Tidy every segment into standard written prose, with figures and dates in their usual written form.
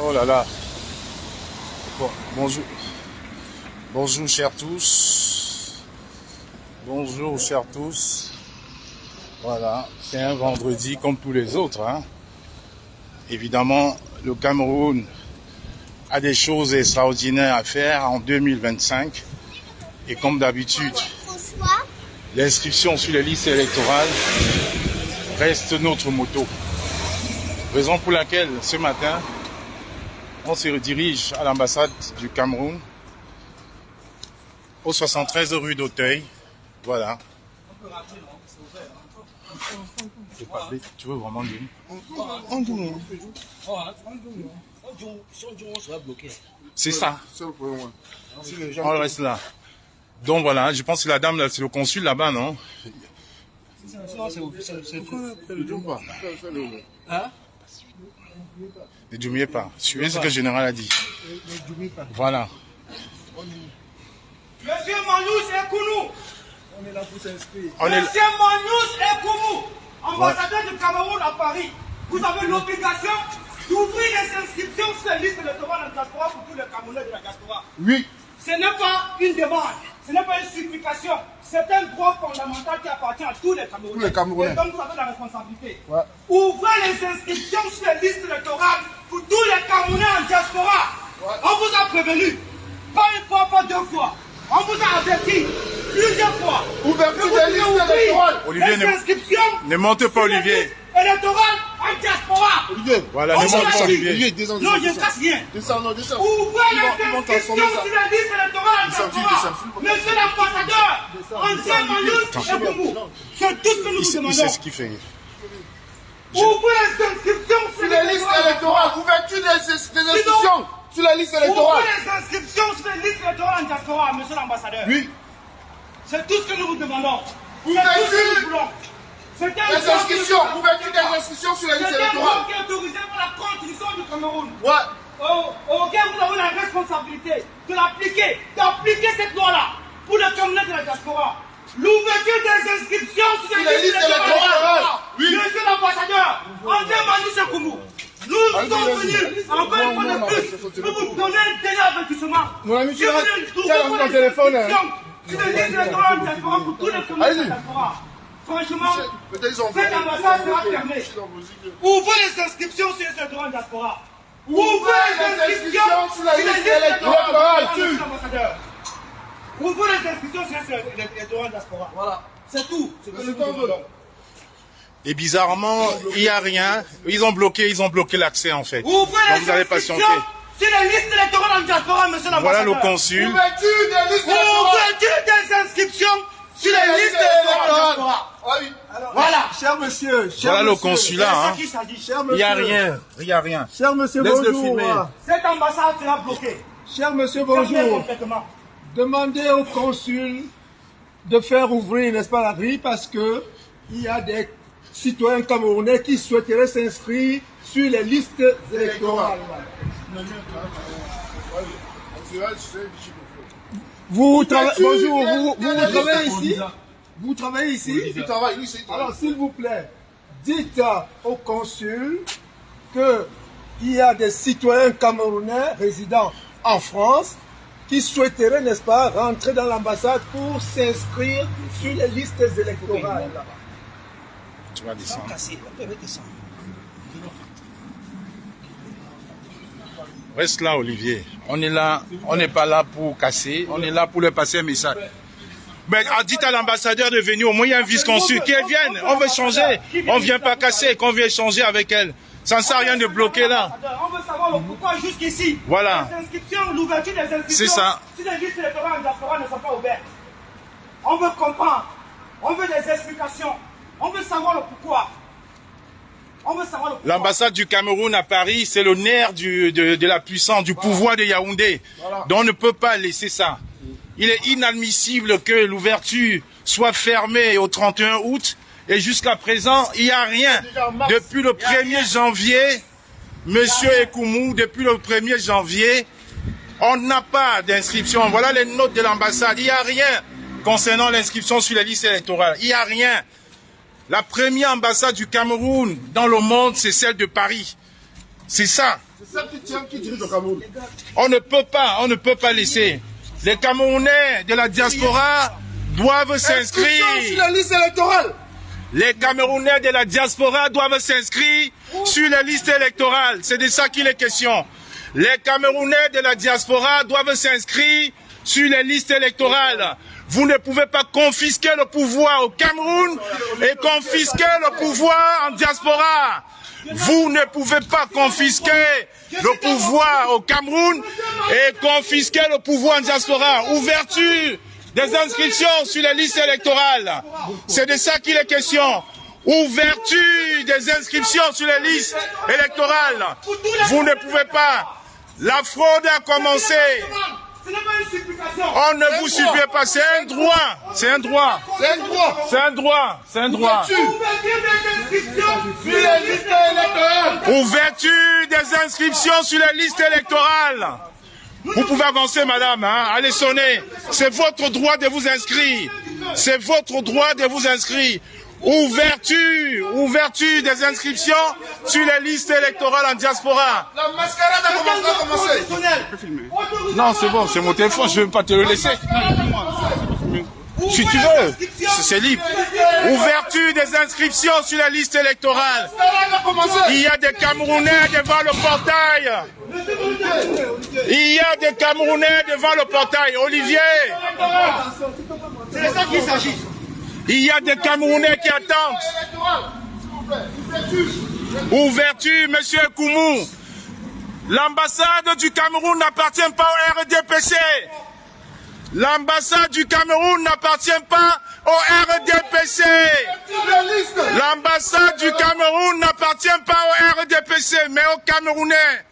Oh là là. Bon, bonjour. Bonjour chers tous. Bonjour chers tous. Voilà, c'est un vendredi comme tous les autres. Hein. Évidemment, le Cameroun a des choses extraordinaires à faire en 2025. Et comme d'habitude, l'inscription sur les listes électorales reste notre motto. Raison pour laquelle ce matin, on se redirige à l'ambassade du Cameroun, au 73 rue d'Auteuil. Voilà. Tu veux vraiment dire? C'est ça. On reste là. Donc voilà, je pense que la dame, c'est le consul là-bas, non? Ne doubliez pas. Suivez ce que le général a dit. Voilà. Monsieur Manous Ekounou. On est là pour s'inscrire. Monsieur Manous Ekounou, ambassadeur du Cameroun à Paris. Vous avez l'obligation d'ouvrir les inscriptions sur la liste électorale de la diaspora pour tous les Camerounais de la diaspora. Oui. Ce n'est pas une demande, ce n'est pas une supplication. C'est un droit fondamental qui appartient à tous les Camerounais. Tous les Camerounais. Et donc vous avez la responsabilité. Ouais. Ouvrez les inscriptions sur les listes électorales pour tous les Camerounais en diaspora. Ouais. On vous a prévenu. Pas une fois, pas deux fois. On vous a averti plusieurs fois. Ouverture des listes électorales. Olivier, ne montez pas Olivier. Électorale en diaspora. Olivier, voilà, ne montez pas Olivier. Non, je ne casse rien. Ouvrez les inscriptions sur la liste électorale en diaspora. Monsieur l'ambassadeur, André Manous Ekounou. C'est tout ce que nous vous demandons. Il sait ce qu'il fait. Ouvrez les inscriptions sur les listes électorales. Ouverture des inscriptions. Sur la liste électorale. Ouvrez les inscriptions sur les listes électorales en diaspora, monsieur l'ambassadeur. Oui. C'est tout ce que nous vous demandons. Ouverture des inscriptions. Ouverture des inscriptions sur la liste électorale. C'est un droit qui est autorisé par la Constitution du Cameroun. Ouais. Auquel vous avez la responsabilité de l'appliquer, d'appliquer cette loi-là pour les Camerounais de la diaspora. L'ouverture des inscriptions sur les listes électorales. Oui. Monsieur l'ambassadeur, André Manous Ekounou. Nous sommes venus, encore une fois de plus, pour vous donner un dernier avertissement. Mon ami, tu as ton téléphone. Tu ne dis électorales en diaspora pour tous les Camerounais de la diaspora. Franchement, cette ambassade sera fermée. Ouvrez les inscriptions sur les électorales en diaspora. Ouvrez les inscriptions sur la liste électorale. Ouvrez les inscriptions sur les électorales en diaspora. Voilà. C'est tout. C'est ce que nous demandons. Et bizarrement, il n'y a rien. Ils ont bloqué l'accès en fait. Donc vous allez patienter. Sur les listes électorales en diaspora, monsieur l'ambassadeur. Voilà le consul. Ouverture des inscriptions sur les listes électorales. Voilà. Cher monsieur. Voilà le consulat. Hein. Il n'y a rien. Il n'y a rien. Cher monsieur, bonjour. Cette ambassade sera bloquée. Cher monsieur, bonjour. Demandez au consul de faire ouvrir, n'est-ce pas, la grille parce que il y a des citoyens camerounais qui souhaiteraient s'inscrire sur les listes électorales. Vous travaillez ici? Vous travaillez ici? Il travaille ici. Alors, s'il vous plaît, dites au consul qu'il y a des citoyens camerounais résidant en France qui souhaiteraient, n'est-ce pas, rentrer dans l'ambassade pour s'inscrire sur les listes électorales. Tu vas descendre. Reste là, Olivier. On est là, on n'est pas là pour casser, on est là pour leur passer un message. Mais dites à l'ambassadeur de venir, au moins il y a un vice-consul, qu'elle vienne, on veut changer. On ne vient pas casser, qu'on vient changer avec elle. Ça ne sert à rien de bloquer là. On veut savoir pourquoi jusqu'ici. Voilà. Les inscriptions, l'ouverture des inscriptions. C'est ça. Si les listes électorales en diaspora ne sont pas ouvertes. On veut comprendre. On veut des explications. On veut savoir le pourquoi. L'ambassade du Cameroun à Paris, c'est le nerf de la puissance, du pouvoir de Yaoundé. Voilà. Donc on ne peut pas laisser ça. Il est inadmissible que l'ouverture soit fermée au 31 août et jusqu'à présent, il n'y a rien. Depuis le 1er janvier, monsieur Ekounou, depuis le 1er janvier, on n'a pas d'inscription. Voilà les notes de l'ambassade. Il n'y a rien concernant l'inscription sur les listes électorales. Il n'y a rien. La première ambassade du Cameroun dans le monde, c'est celle de Paris. C'est ça. C'est ça qui dirige le Cameroun. On ne peut pas laisser. Les Camerounais de la diaspora doivent s'inscrire. Sur la liste électorale. Les Camerounais de la diaspora doivent s'inscrire sur la liste électorale. C'est de ça qu'il est question. Les Camerounais de la diaspora doivent s'inscrire sur les listes électorales. Vous ne pouvez pas confisquer le pouvoir au Cameroun et confisquer le pouvoir en diaspora. Vous ne pouvez pas confisquer le pouvoir au Cameroun et confisquer le pouvoir en diaspora. Ouverture des inscriptions sur les listes électorales. C'est de ça qu'il est question. Ouverture des inscriptions sur les listes électorales. Vous ne pouvez pas. La fraude a commencé. On ne vous supplie pas. C'est un droit. C'est un droit. C'est un droit. C'est un droit. C'est un droit. Ouverture des inscriptions sur les listes électorales. Vous pouvez avancer, madame, hein? Allez sonner. C'est votre droit de vous inscrire. C'est votre droit de vous inscrire. Ouverture des inscriptions sur les listes électorales en diaspora. La mascarade a commencé. Non, c'est bon, c'est mon téléphone, je ne vais pas te le laisser. Si tu veux, c'est libre. Ouverture des inscriptions sur la liste électorale. Il y a des Camerounais devant le portail. Il y a des Camerounais devant le portail. Olivier. C'est de ça qu'il s'agit. Il y a des Camerounais qui attendent. Ouverture, monsieur Koumou. L'ambassade du Cameroun n'appartient pas au RDPC. L'ambassade du Cameroun n'appartient pas au RDPC. L'ambassade du Cameroun n'appartient pas au RDPC, mais aux Camerounais.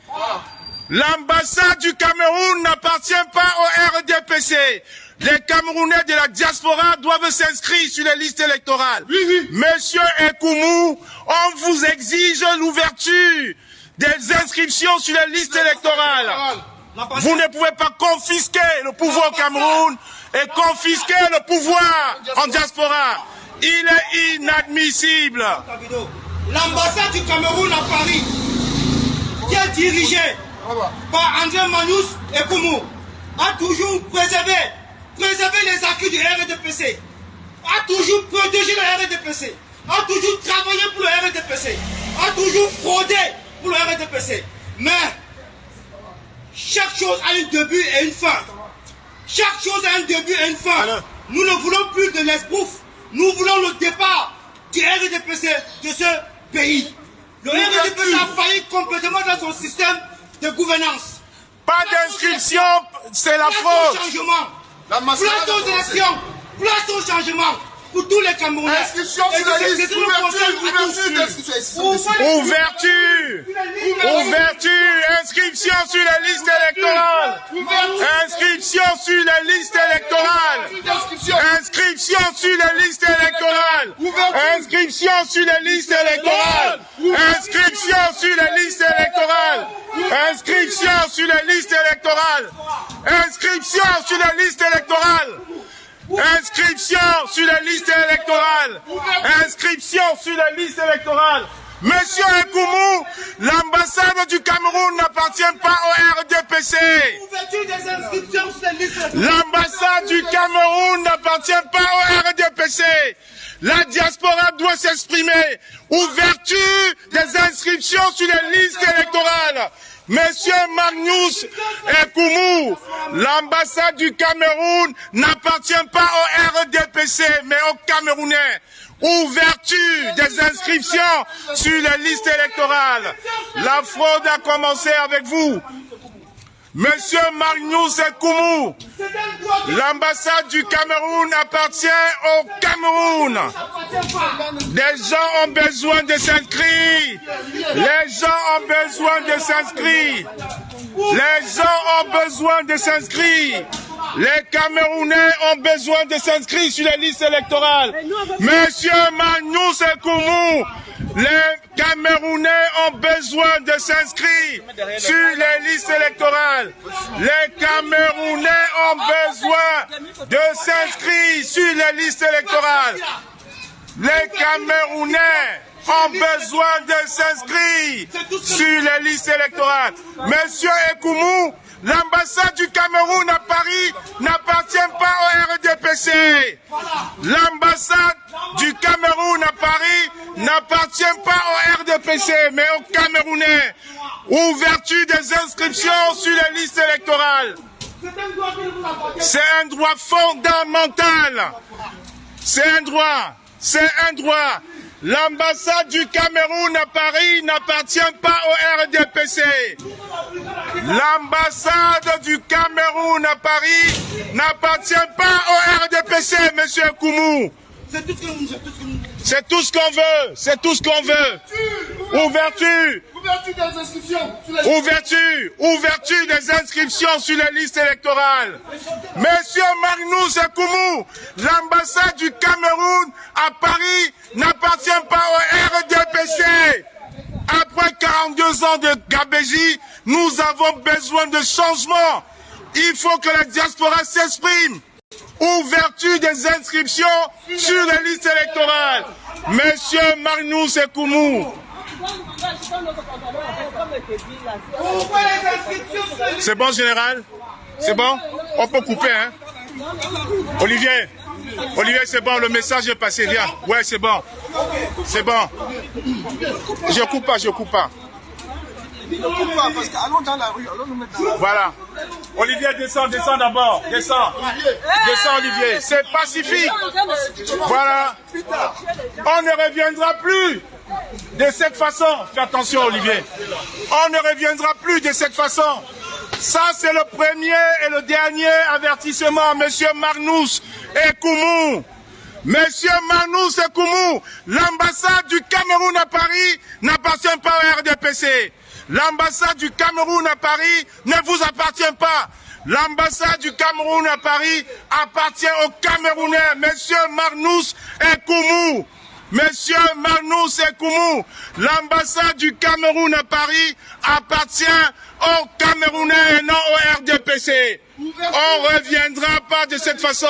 L'ambassade du Cameroun n'appartient pas au RDPC. Les Camerounais de la diaspora doivent s'inscrire sur les listes électorales. Oui. Monsieur Ekoumou, on vous exige l'ouverture des inscriptions sur les listes électorales. Vous ne pouvez pas confisquer le pouvoir au Cameroun et confisquer le pouvoir en diaspora. Il est inadmissible. L'ambassade du Cameroun à Paris, qui est dirigée par André Manous Ekoumou, a toujours préservé les acquis du RDPC, a toujours protégé le RDPC, a toujours travaillé pour le RDPC, a toujours fraudé pour le RDPC. Mais chaque chose a un début et une fin. Chaque chose a un début et une fin. Nous ne voulons plus de l'esbrouf. Nous voulons le départ du RDPC de ce pays. Le RDPC a failli complètement dans son système de gouvernance. Pas d'inscription, c'est la fraude. Place aux élections, place au changement pour tous les Camerounais. Inscription sur la liste, ouverture, inscription sur la liste électorale. Inscription sur la liste électorale. Inscription sur la liste électorale. Inscription sur la liste électorale. Inscription sur la liste électorale. Inscription sur la liste électorale. Inscription sur la liste électorale. Inscription sur la liste électorale. Inscription sur la liste électorale. Monsieur Ekoumou, l'ambassade du Cameroun n'appartient pas au RDPC. L'ambassade du Cameroun n'appartient pas au RDPC. La diaspora doit s'exprimer. Ouverture des inscriptions sur les listes électorales. Monsieur Magnus Ekoumou, l'ambassade du Cameroun n'appartient pas au RDPC, mais aux Camerounais. Ouverture des inscriptions sur les listes électorales. La fraude a commencé avec vous. Monsieur Magnus Ekoumou, l'ambassade du Cameroun appartient au Cameroun. Des gens ont besoin de s'inscrire. Les gens ont besoin de s'inscrire. Les gens ont besoin de s'inscrire. Les Camerounais ont besoin de s'inscrire sur les listes électorales. Monsieur Magnus Ekoumou, les Camerounais ont besoin de s'inscrire sur les listes électorales. Les Camerounais ont besoin de s'inscrire sur les listes électorales. Les Camerounais ont besoin de s'inscrire sur les listes électorales. Monsieur Ekoumou, l'ambassade du Cameroun à Paris n'appartient pas au RDPC. L'ambassade du Cameroun à Paris n'appartient pas au RDPC, mais aux Camerounais. Ouverture des inscriptions sur les listes électorales. C'est un droit fondamental. C'est un droit. C'est un droit. L'ambassade du Cameroun à Paris n'appartient pas au RDPC. L'ambassade du Cameroun à Paris n'appartient pas au RDPC, monsieur Koumou. C'est tout ce qu'on veut. C'est tout ce qu'on veut. Ouverture. Ouverture des inscriptions. Ouverture des inscriptions sur les listes électorales. Monsieur Magnus Koumou, l'ambassade du Cameroun à Paris n'appartient pas au RDPC. Après 42 ans de gabégie, nous avons besoin de changement. Il faut que la diaspora s'exprime. Ouverture des inscriptions sur les listes électorales. Monsieur Magnus Koumou. C'est bon, général? C'est bon? On peut couper, hein? Olivier, c'est bon, le message est passé, viens. Ouais, c'est bon. C'est bon. Je coupe pas. Ne coupe pas, parce qu'allons dans la rue, allons nous mettre dans la rue. Voilà. Olivier, descends d'abord. Descends, Olivier. C'est pacifique. Voilà. On ne reviendra plus de cette façon. Fais attention, Olivier. On ne reviendra plus de cette façon. Ça, c'est le premier et le dernier avertissement, monsieur Magnus Koumou. Monsieur Magnus Koumou, l'ambassade du Cameroun à Paris n'appartient pas au RDPC. L'ambassade du Cameroun à Paris ne vous appartient pas. L'ambassade du Cameroun à Paris appartient aux Camerounais. Monsieur Magnus Koumou. Monsieur Magnus Koumou, l'ambassade du Cameroun à Paris appartient aux Camerounais et non au RDPC. On ne reviendra pas de cette façon.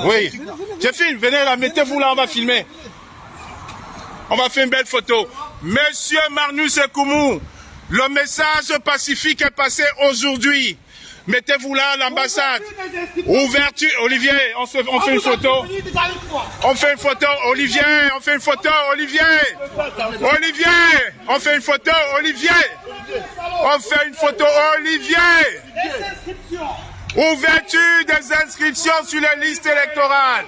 Oui, je filme, venez là, mettez-vous là, on va filmer. On va faire une belle photo. Monsieur Magnus Koumou, le message pacifique est passé aujourd'hui. Mettez-vous là, l'ambassade. Ouverture. Olivier, on fait une photo. On fait une photo. Olivier, on fait une photo. Olivier, on fait une photo. Olivier, on fait une photo. Olivier. Ouverture des inscriptions sur les listes électorales.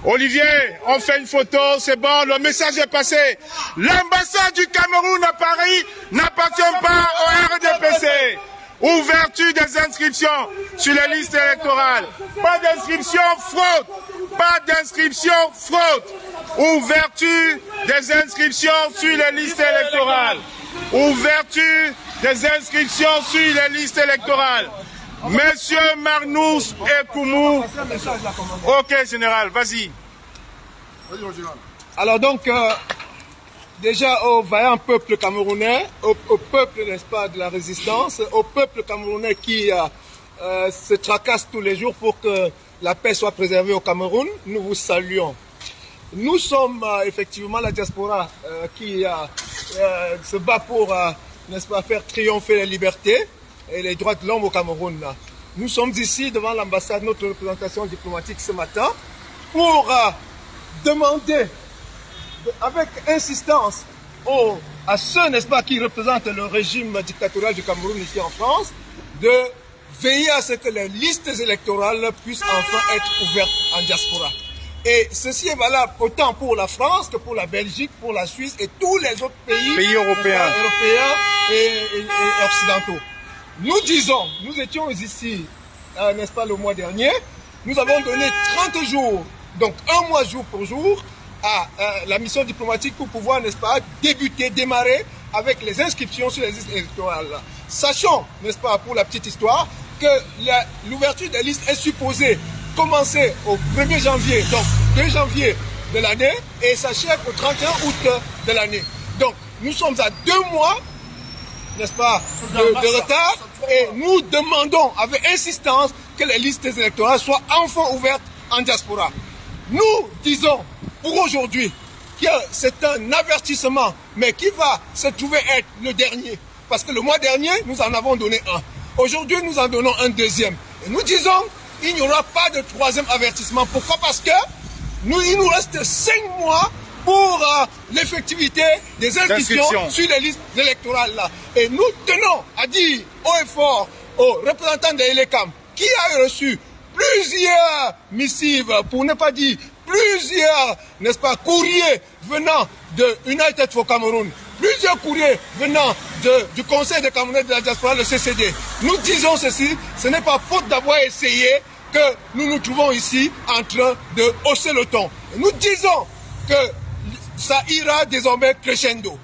Olivier, on fait une photo, c'est bon, le message est passé. L'ambassade du Cameroun à Paris n'appartient pas au RDPC. Ouverture des inscriptions sur les listes électorales. Pas d'inscription fraude. Pas d'inscription fraude. Ouverture des inscriptions sur les listes électorales. Ouverture des inscriptions sur les listes électorales. Monsieur Magnus Koumou. Ok, général, vas-y. Alors donc, déjà au vaillant peuple camerounais, au peuple, n'est-ce pas, de la résistance, au peuple camerounais qui se tracasse tous les jours pour que la paix soit préservée au Cameroun, nous vous saluons. Nous sommes effectivement la diaspora qui se bat pour, n'est-ce pas, faire triompher la liberté et les droits de l'homme au Cameroun. Nous sommes ici devant l'ambassade, notre représentation diplomatique ce matin, pour demander avec insistance à ceux, n'est-ce pas, qui représentent le régime dictatorial du Cameroun ici en France, de veiller à ce que les listes électorales puissent enfin être ouvertes en diaspora. Et ceci est valable autant pour la France que pour la Belgique, pour la Suisse et tous les autres pays européens et occidentaux. Nous disons, nous étions ici, n'est-ce pas, le mois dernier, nous avons donné 30 jours, donc un mois jour pour jour, à la mission diplomatique pour pouvoir, n'est-ce pas, démarrer avec les inscriptions sur les listes électorales. Sachons, n'est-ce pas, pour la petite histoire, que l'ouverture des listes est supposée commencer au 1er janvier, donc 2 janvier de l'année, et s'achève au 31 août de l'année. Donc, nous sommes à 2 mois, n'est-ce pas, de retard, et nous demandons avec insistance que les listes électorales soient enfin ouvertes en diaspora. Nous disons pour aujourd'hui, c'est un avertissement, mais qui va se trouver être le dernier. Parce que le mois dernier, nous en avons donné un. Aujourd'hui, nous en donnons un deuxième. Et nous disons, il n'y aura pas de troisième avertissement. Pourquoi? Parce que il nous reste 5 mois pour l'effectivité des inscriptions sur les listes électorales là. Et nous tenons à dire haut et fort aux représentants de l'ELECAM qui a reçu plusieurs missives, pour ne pas dire plusieurs, n'est-ce pas, courriers venant de United for Cameroon, plusieurs courriers venant du Conseil des Camerounais de la diaspora, le CCD. Nous disons ceci, ce n'est pas faute d'avoir essayé que nous nous trouvons ici en train de hausser le ton. Et nous disons que ça ira désormais crescendo.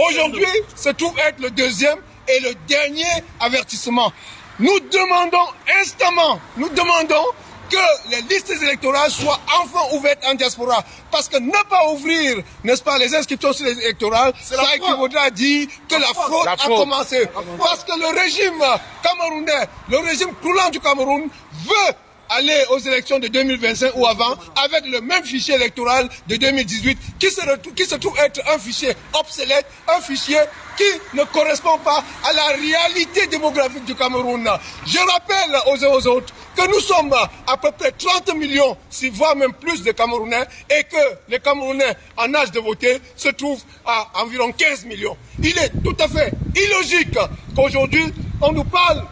Aujourd'hui, se trouve être le deuxième et le dernier avertissement. Nous demandons instamment, que les listes électorales soient enfin ouvertes en diaspora. Parce que ne pas ouvrir, n'est-ce pas, les inscriptions sur les électorales, ça équivaudra dire que la fraude a commencé. Parce que le régime camerounais, le régime croulant du Cameroun veut aller aux élections de 2025 ou avant avec le même fichier électoral de 2018 qui se trouve être un fichier obsolète, un fichier qui ne correspond pas à la réalité démographique du Cameroun. Je rappelle aux uns aux autres que nous sommes à peu près 30 millions, voire même plus de Camerounais, et que les Camerounais en âge de voter se trouvent à environ 15 millions. Il est tout à fait illogique qu'aujourd'hui on nous parle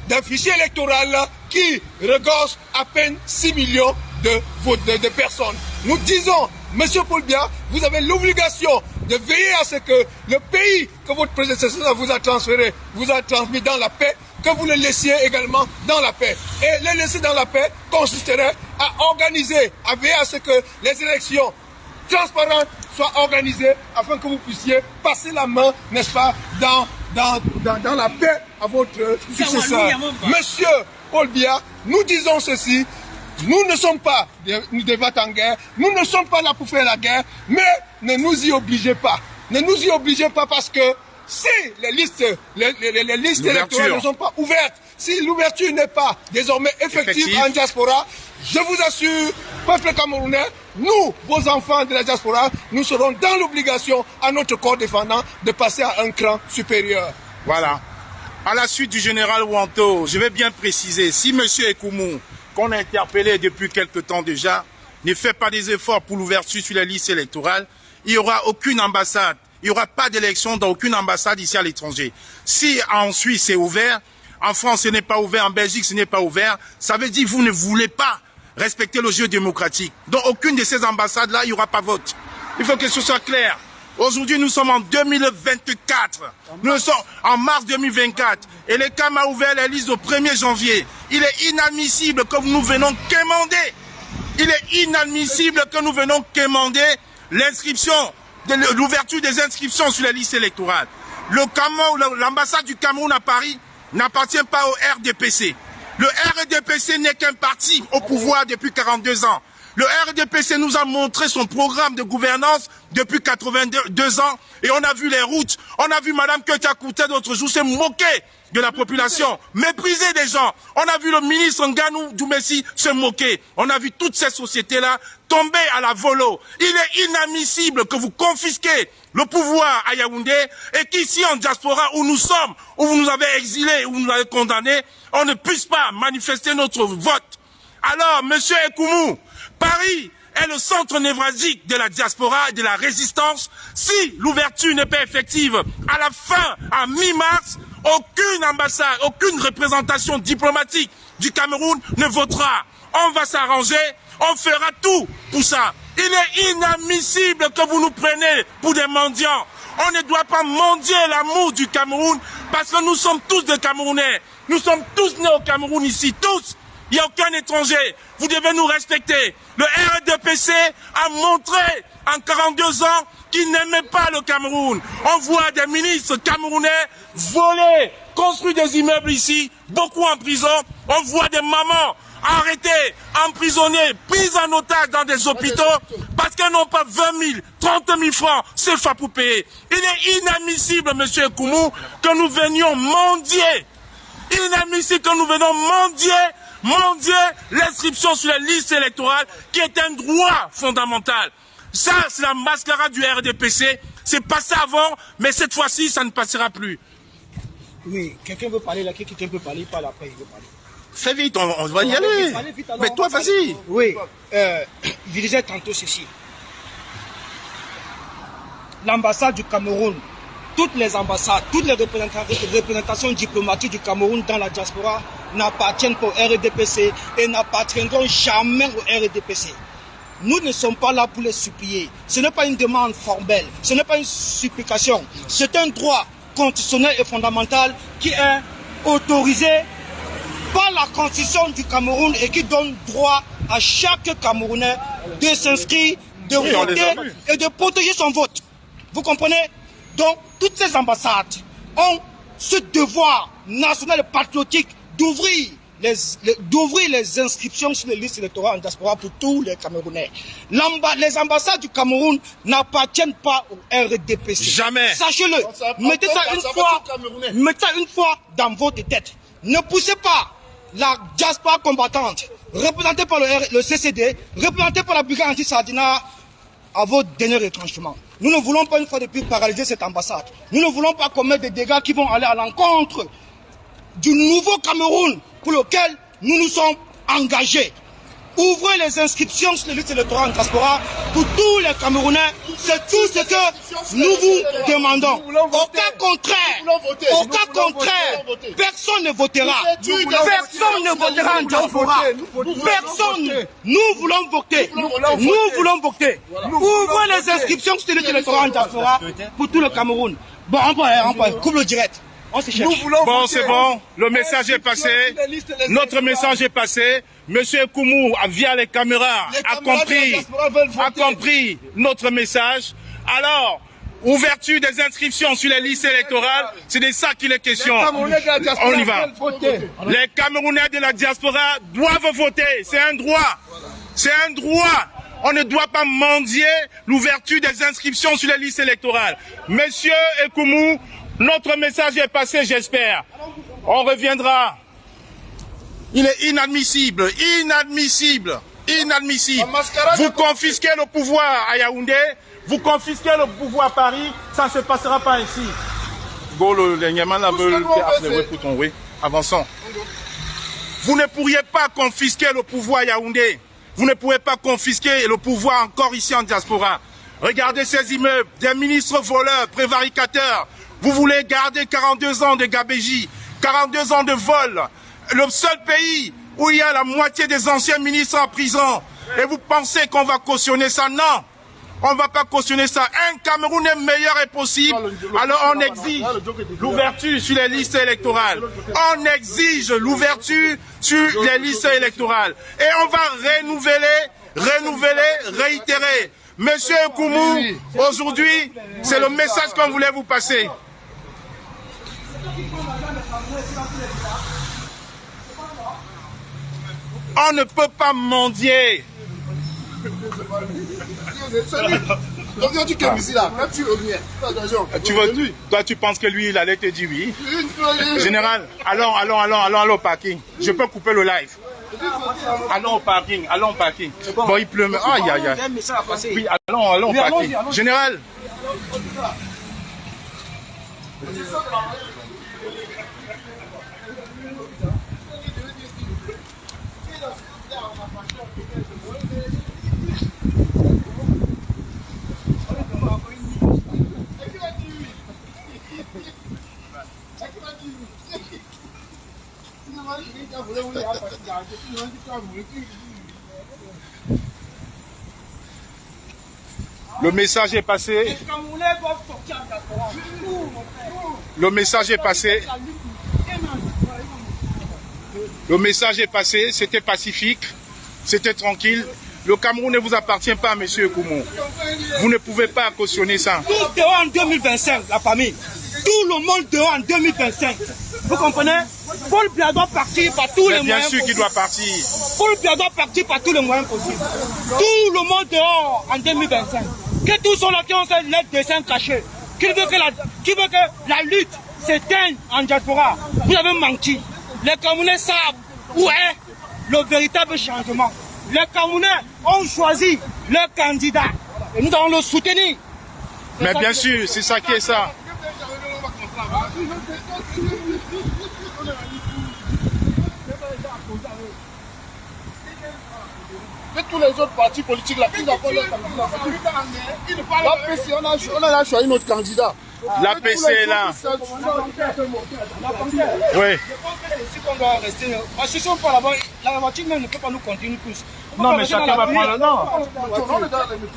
d'un fichier électoral qui regorge à peine 6 millions de personnes. Nous disons, Monsieur Paul Biya, vous avez l'obligation de veiller à ce que le pays que votre prédécesseur vous a transféré, vous a transmis dans la paix, que vous le laissiez également dans la paix. Et le laisser dans la paix consisterait à organiser, à veiller à ce que les élections transparentes soient organisées afin que vous puissiez passer la main, n'est-ce pas, dans la paix à votre successeur. Monsieur Paul Biya, nous disons ceci, nous ne sommes pas des va-t-en-guerre, nous ne sommes pas là pour faire la guerre, mais ne nous y obligez pas. Ne nous y obligez pas parce que si les listes électorales ne sont pas ouvertes, si l'ouverture n'est pas désormais effective en diaspora, je vous assure, peuple camerounais, nous, vos enfants de la diaspora, nous serons dans l'obligation à notre corps défendant de passer à un cran supérieur. Voilà. À la suite du général Wanto, je vais bien préciser, si M. Ekoumou, qu'on a interpellé depuis quelque temps déjà, ne fait pas des efforts pour l'ouverture sur les listes électorales, il n'y aura aucune ambassade, il n'y aura pas d'élection dans aucune ambassade ici à l'étranger. Si en Suisse c'est ouvert, en France ce n'est pas ouvert, en Belgique ce n'est pas ouvert, ça veut dire que vous ne voulez pas respecter le jeu démocratique. Dans aucune de ces ambassades-là, il n'y aura pas vote. Il faut que ce soit clair. Aujourd'hui, nous sommes en 2024. Nous sommes en mars 2024. Et le CAM a ouvert les listes au 1er janvier. Il est inadmissible que nous venons quémander. Il est inadmissible que nous venons quémander l'ouverture des inscriptions sur les listes électorales. L'ambassade du Cameroun à Paris n'appartient pas au RDPC. Le RDPC n'est qu'un parti au pouvoir depuis 42 ans. Le RDPC nous a montré son programme de gouvernance depuis 82 ans et on a vu les routes. On a vu Mme Ketia Kouté l'autre jour se moquer de la population, mépriser des gens. On a vu le ministre Nganou Doumessi se moquer. On a vu toutes ces sociétés-là tomber à la volo. Il est inadmissible que vous confisquez le pouvoir à Yaoundé et qu'ici en diaspora où nous sommes, où vous nous avez exilés, où vous nous avez condamnés, on ne puisse pas manifester notre vote. Alors, monsieur Ekoumou, Paris est le centre névralgique de la diaspora et de la résistance. Si l'ouverture n'est pas effective à la fin, à mi-mars, aucune ambassade, aucune représentation diplomatique du Cameroun ne votera. On va s'arranger, on fera tout pour ça. Il est inadmissible que vous nous preniez pour des mendiants. On ne doit pas mendier l'amour du Cameroun parce que nous sommes tous des Camerounais. Nous sommes tous nés au Cameroun ici, tous. Il n'y a aucun étranger. Vous devez nous respecter. Le RDPC a montré en 42 ans qu'il n'aimait pas le Cameroun. On voit des ministres camerounais voler, construire des immeubles ici, beaucoup en prison. On voit des mamans arrêtées, emprisonnées, prises en otage dans des hôpitaux parce qu'elles n'ont pas 20 000, 30 000 francs CFA pour payer. Il est inadmissible, monsieur Ekoumou, que nous venions mendier. Inadmissible que nous venons mendier mendier l'inscription sur la liste électorale qui est un droit fondamental. Ça, c'est la mascarade du RDPC. C'est passé avant, mais cette fois-ci, ça ne passera plus. Oui, quelqu'un veut parler là, quelqu'un peut parler, pas après, il veut parler. Fais vite, on va y aller. Mais toi, vas-y. Oui, je disais tantôt ceci. L'ambassade du Cameroun, toutes les ambassades, toutes les représentations diplomatiques du Cameroun dans la diaspora n'appartiennent pas au RDPC et n'appartiendront jamais au RDPC. Nous ne sommes pas là pour les supplier. Ce n'est pas une demande formelle, ce n'est pas une supplication. C'est un droit constitutionnel et fondamental qui est autorisé par la Constitution du Cameroun et qui donne droit à chaque Camerounais de s'inscrire, de voter et de protéger son vote. Vous comprenez? Donc, toutes ces ambassades ont ce devoir national et patriotique d'ouvrir les inscriptions sur les listes électorales en diaspora pour tous les Camerounais. Les ambassades du Cameroun n'appartiennent pas au RDPC. Jamais. Sachez-le. Mettez ça une fois dans votre tête. Ne poussez pas la diaspora combattante, représentée par le CCD, représentée par la brigade anti-Sardina, à votre dernier retranchement. Nous ne voulons pas une fois de plus paralyser cette ambassade. Nous ne voulons pas commettre des dégâts qui vont aller à l'encontre du nouveau Cameroun pour lequel nous nous sommes engagés. Ouvrez les inscriptions sur les listes électorales en diaspora pour tous les Camerounais. C'est tout ce que nous vous demandons. Au cas contraire, personne ne votera. Personne ne votera en diaspora. Personne. Nous voulons voter. Nous voulons voter. Ouvrez les inscriptions sur les listes électorales en diaspora pour tout le Cameroun. Bon, on peut coupe le direct. Bon, c'est bon. Le message est passé. Notre message est passé. Monsieur Koumou, via les caméras, a compris notre message. Alors, ouverture des inscriptions sur les listes électorales, c'est de ça qu'il est question. On y va. Les Camerounais de la diaspora doivent voter. C'est un droit. C'est un droit. On ne doit pas mendier l'ouverture des inscriptions sur les listes électorales. Monsieur Koumou, notre message est passé, j'espère. On reviendra. Il est inadmissible, inadmissible, inadmissible. Vous confisquez le pouvoir à Yaoundé, vous confisquez le pouvoir à Paris, ça ne se passera pas ainsi. Avançons. Vous ne pourriez pas confisquer le pouvoir à Yaoundé. Vous ne pouvez pas confisquer le pouvoir encore ici en diaspora. Regardez ces immeubles, des ministres voleurs, prévaricateurs. Vous voulez garder 42 ans de gabégie, 42 ans de vol. Le seul pays où il y a la moitié des anciens ministres en prison. Et vous pensez qu'on va cautionner ça? Non, on ne va pas cautionner ça. Un Camerounais meilleur est possible. Alors on exige l'ouverture sur les listes électorales. On exige l'ouverture sur les listes électorales. Et on va renouveler, réitérer. Monsieur Koumou, aujourd'hui, c'est le message qu'on voulait vous passer. On ne peut pas mendier. Toi, tu penses que lui, il allait te dire oui? Général, allons au parking. Je peux couper le live. Allons au parking, allons au parking. Bon, il pleut. Aïe, aïe, aïe. Oui, allons au parking. Général. Le message est passé. Le message est passé. Le message est passé. C'était pacifique. C'était tranquille. Le Cameroun ne vous appartient pas, monsieur Koumou. Vous ne pouvez pas cautionner ça. Tous dehors en 2025, la famille. Tout le monde dehors en 2025. Vous comprenez? Paul Biya doit partir par tous les moyens possibles. Bien sûr qu'il doit partir. Paul Biya doit partir par tous les moyens possibles. Tout le monde dehors en 2025. Que tous ceux-là qui ont fait les dessins cachés, qui veut que la lutte s'éteigne en diaspora. Vous avez menti. Les Camerounais savent où est le véritable changement. Les Camerounais ont choisi leur candidat et nous allons le soutenir. Mais bien sûr, c'est ça qui est ça. Mais tous les autres partis politiques là, ils ont leur candidat. L'APC, on a choisi notre candidat. L'APC est là. Oui. Je pense que c'est ici qu'on doit rester. Parce que si on ne pas là-bas, la voiture même ne peut pas nous continuer plus. Non, mais chacun va prendre le nord.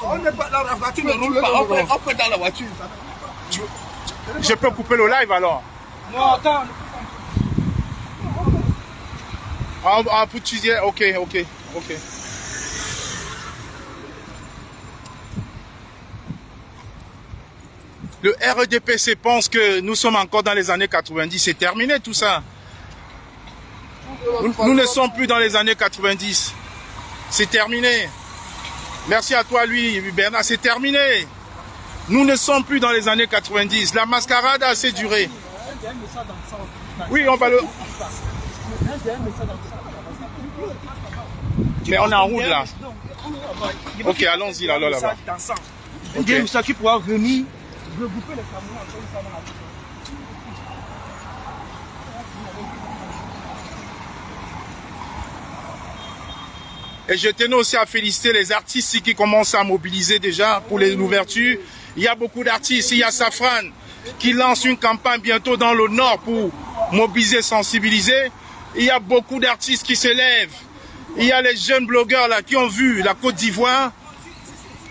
On n'est pas dans la voiture, ne roule pas. On peut dans la voiture. Je peux couper le live alors. Non, attends. Ah, pour utiliser, ok. Le RDPC pense que nous sommes encore dans les années 90. C'est terminé tout ça. Nous ne sommes plus dans les années 90. C'est terminé. Merci à toi, lui, Bernard. C'est terminé. Nous ne sommes plus dans les années 90. La mascarade a assez duré. Oui, on va le... Mais on est en route là. Ok, allons-y là-bas. Il y a ça qui pourra venir regrouper les Camerounais encore une fois dans la vie. Et je tenais aussi à féliciter les artistes qui commencent à mobiliser déjà pour l'ouverture. Il y a beaucoup d'artistes. Il y a Safran qui lance une campagne bientôt dans le Nord pour mobiliser, sensibiliser. Il y a beaucoup d'artistes qui s'élèvent. Il y a les jeunes blogueurs là qui ont vu la Côte d'Ivoire.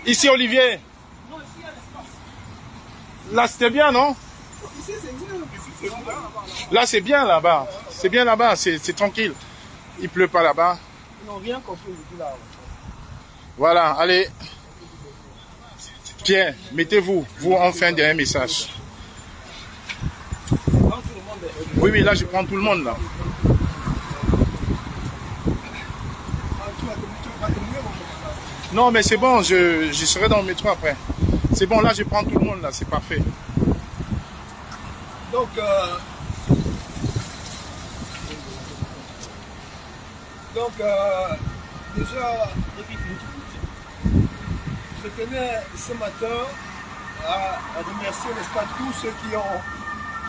Ici, Olivier. Là, c'était bien, non? Là, c'est bien là-bas. C'est bien là-bas, c'est tranquille. Il pleut pas là-bas. Non, rien compris là. Voilà, allez. Pierre, mettez-vous. Vous, on fait un dernier message. Oui, là, je prends tout le monde, là. Non, mais c'est bon, je serai dans le métro après. C'est bon, là, je prends tout le monde, là, c'est parfait. Donc, déjà, je tenais ce matin à remercier, n'est-ce pas, tous ceux qui ont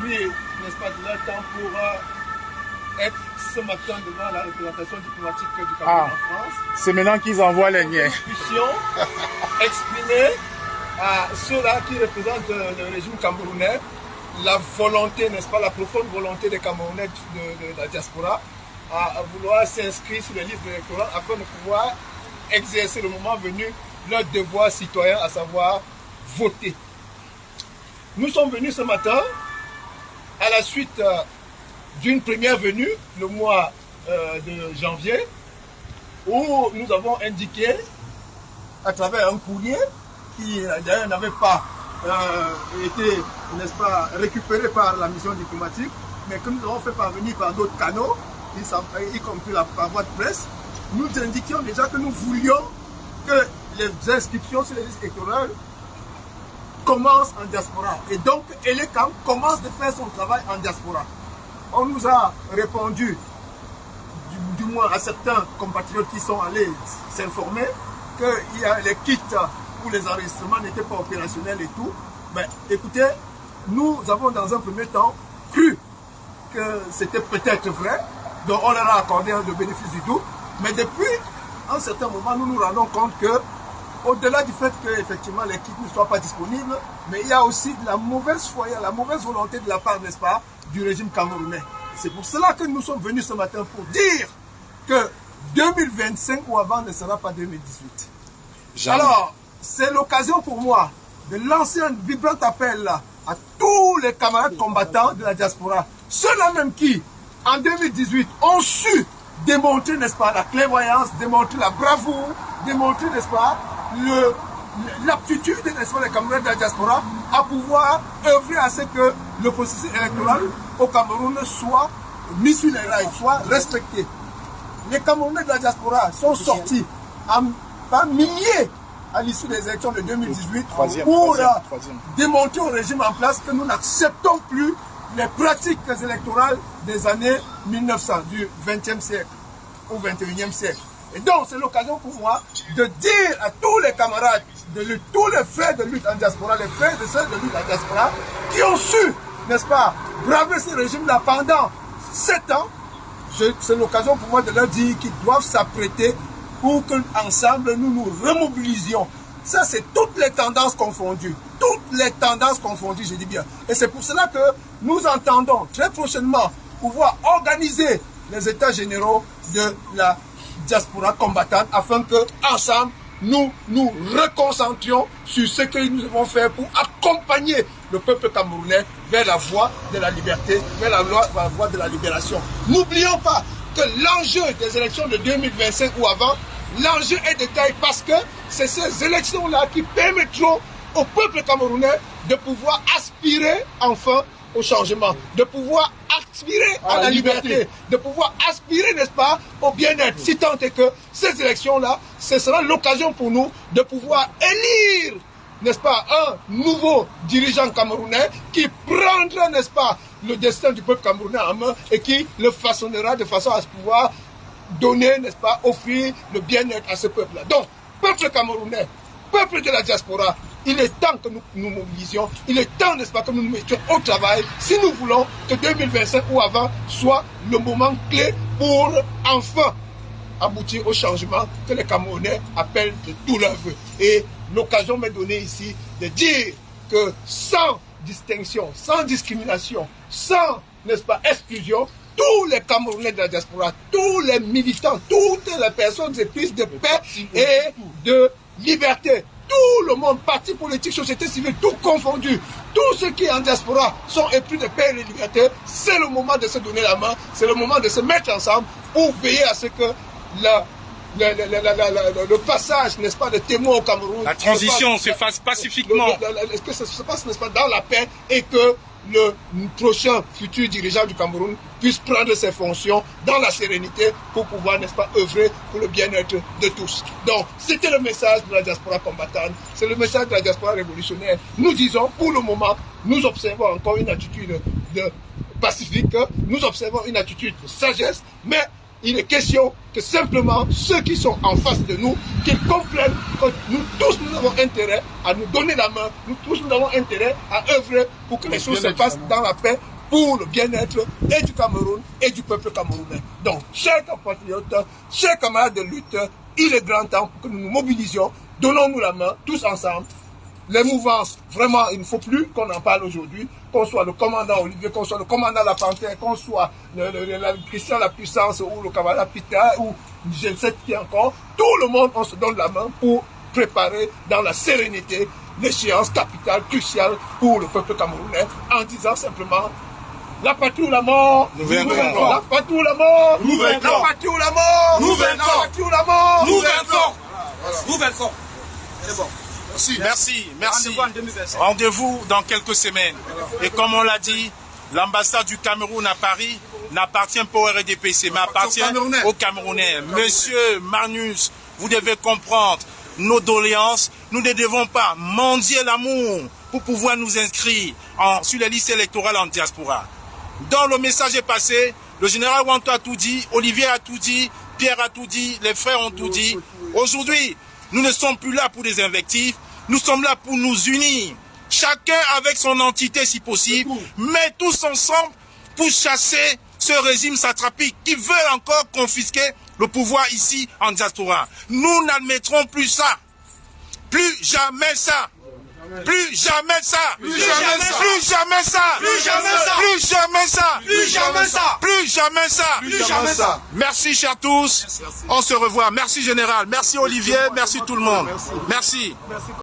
pris, n'est-ce pas, de leur temps pour être ce matin devant la représentation diplomatique du Cameroun en France. C'est maintenant qu'ils envoient les liens. Nous puissions exprimer à ceux-là qui représentent le régime camerounais la volonté, n'est-ce pas, la profonde volonté des Camerounais de la diaspora à vouloir s'inscrire sur les listes électorales afin de pouvoir exercer le moment venu leur devoir citoyen, à savoir voter. Nous sommes venus ce matin à la suite d'une première venue, le mois de janvier, où nous avons indiqué, à travers un courrier, qui d'ailleurs n'avait pas été, n'est-ce pas, récupéré par la mission diplomatique, mais que nous avons fait parvenir par d'autres canaux, y compris par voie de presse, nous indiquions déjà que nous voulions que les inscriptions sur les listes électorales commencent en diaspora. Et donc, Elecam commence de faire son travail en diaspora. On nous a répondu, du moins à certains compatriotes qui sont allés s'informer, que les kits pour les enregistrements n'étaient pas opérationnels et tout. Mais écoutez, nous avons dans un premier temps cru que c'était peut-être vrai, donc on leur a accordé le bénéfice du doute. Mais depuis un certain moment, nous nous rendons compte que, au-delà du fait que effectivement les kits ne soient pas disponibles, mais il y a aussi de la mauvaise foi, la mauvaise volonté de la part, n'est-ce pas, du régime camerounais. C'est pour cela que nous sommes venus ce matin pour dire que 2025 ou avant ne sera pas 2018. Jamais. Alors, c'est l'occasion pour moi de lancer un vibrant appel à tous les camarades combattants de la diaspora, ceux-là même qui, en 2018, ont su démontrer, n'est-ce pas, la clairvoyance, démontrer la bravoure, démontrer, n'est-ce pas, l'aptitude, n'est-ce pas, des Camerounais de la diaspora à pouvoir œuvrer à ce que le processus électoral au Cameroun soit mis sur les rails, soit respecté. Les Camerounais de la diaspora sont sortis par milliers à l'issue des élections de 2018 pour démontrer au régime en place que nous n'acceptons plus les pratiques électorales des années 1900, du XXe siècle. au XXIe siècle. Et donc, c'est l'occasion pour moi de dire à tous les camarades de lutte, tous les frères de lutte en diaspora, les frères et sœurs de lutte en diaspora, qui ont su, n'est-ce pas, braver ce régime-là pendant 7 ans, c'est l'occasion pour moi de leur dire qu'ils doivent s'apprêter pour qu'ensemble nous nous remobilisions. Ça, c'est toutes les tendances confondues. Toutes les tendances confondues, je dis bien. Et c'est pour cela que nous entendons très prochainement pouvoir organiser les états généraux de la diaspora combattante afin que ensemble nous nous reconcentrions sur ce que nous devons faire pour accompagner le peuple camerounais vers la voie de la liberté, vers la voie de la libération. N'oublions pas que l'enjeu des élections de 2025 ou avant, l'enjeu est de taille parce que c'est ces élections-là qui permettront au peuple camerounais de pouvoir aspirer enfin au changement, de pouvoir aspirer à la liberté, de pouvoir aspirer, n'est-ce pas, au bien-être. Si tant est que ces élections-là, ce sera l'occasion pour nous de pouvoir élire, n'est-ce pas, un nouveau dirigeant camerounais qui prendra, n'est-ce pas, le destin du peuple camerounais en main et qui le façonnera de façon à pouvoir donner, n'est-ce pas, offrir le bien-être à ce peuple-là. Donc, peuple camerounais, peuple de la diaspora, il est temps que nous nous mobilisions, il est temps, n'est-ce pas, que nous nous mettions au travail si nous voulons que 2025 ou avant soit le moment clé pour enfin aboutir au changement que les Camerounais appellent de tout leur vœu. Et l'occasion m'est donnée ici de dire que sans distinction, sans discrimination, sans, n'est-ce pas, exclusion, tous les Camerounais de la diaspora, tous les militants, toutes les personnes éprises de paix et de liberté, tout le monde, parti politique, société civile, tout confondu, tous ceux qui en diaspora sont épris de paix et de liberté, c'est le moment de se donner la main, c'est le moment de se mettre ensemble pour veiller à ce que le passage, n'est-ce pas, de témoins au Cameroun, la transition se fasse pacifiquement, que ça se passe, n'est-ce pas, dans la paix et que le prochain futur dirigeant du Cameroun puisse prendre ses fonctions dans la sérénité pour pouvoir, n'est-ce pas, œuvrer pour le bien-être de tous. Donc, c'était le message de la diaspora combattante, c'est le message de la diaspora révolutionnaire. Nous disons, pour le moment, nous observons encore une attitude pacifique, nous observons une attitude de sagesse, mais il est question que simplement ceux qui sont en face de nous, qu'ils comprennent que nous tous nous avons intérêt à nous donner la main, nous tous nous avons intérêt à œuvrer pour que les choses se passent dans la paix pour le bien-être et du Cameroun et du peuple camerounais. Donc, chers compatriotes, chers camarades de lutte, il est grand temps pour que nous nous mobilisions, donnons-nous la main tous ensemble. Les mouvances, vraiment, il ne faut plus qu'on en parle aujourd'hui, qu'on soit le commandant Olivier, qu'on soit le commandant La Panthère, qu'on soit Christian La Puissance ou le camarade Pita ou je ne sais qui encore, tout le monde, on se donne la main pour préparer dans la sérénité l'échéance capitale, cruciale pour le peuple camerounais, en disant simplement la patrie ou la mort, nous vaincrons. La patrie ou la mort, nous vaincrons. La patrie ou la mort, nous vaincrons. La patrie ou la mort, nous vaincrons. Nous vaincrons. C'est bon. Merci. Rendez-vous dans quelques semaines. Et comme on l'a dit, l'ambassade du Cameroun à Paris n'appartient pas au RDPC, mais appartient aux Camerounais. Monsieur Marnus, vous devez comprendre nos doléances. Nous ne devons pas mendier l'amour pour pouvoir nous inscrire sur les listes électorales en diaspora. Dans le message est passé, le général Wanto a tout dit, Olivier a tout dit, Pierre a tout dit, les frères ont tout dit. Aujourd'hui, nous ne sommes plus là pour des invectives, nous sommes là pour nous unir. Chacun avec son entité si possible, mais tous ensemble pour chasser ce régime satrapique qui veut encore confisquer le pouvoir ici en diaspora. Nous n'admettrons plus ça. Plus jamais ça. Plus jamais ça. Plus jamais ça. Plus jamais ça. Plus jamais ça. Plus jamais ça. Plus jamais ça. Plus jamais ça. Plus jamais ça. Merci chers tous. On se revoit. Merci général. Merci Olivier. Merci tout le monde. Merci.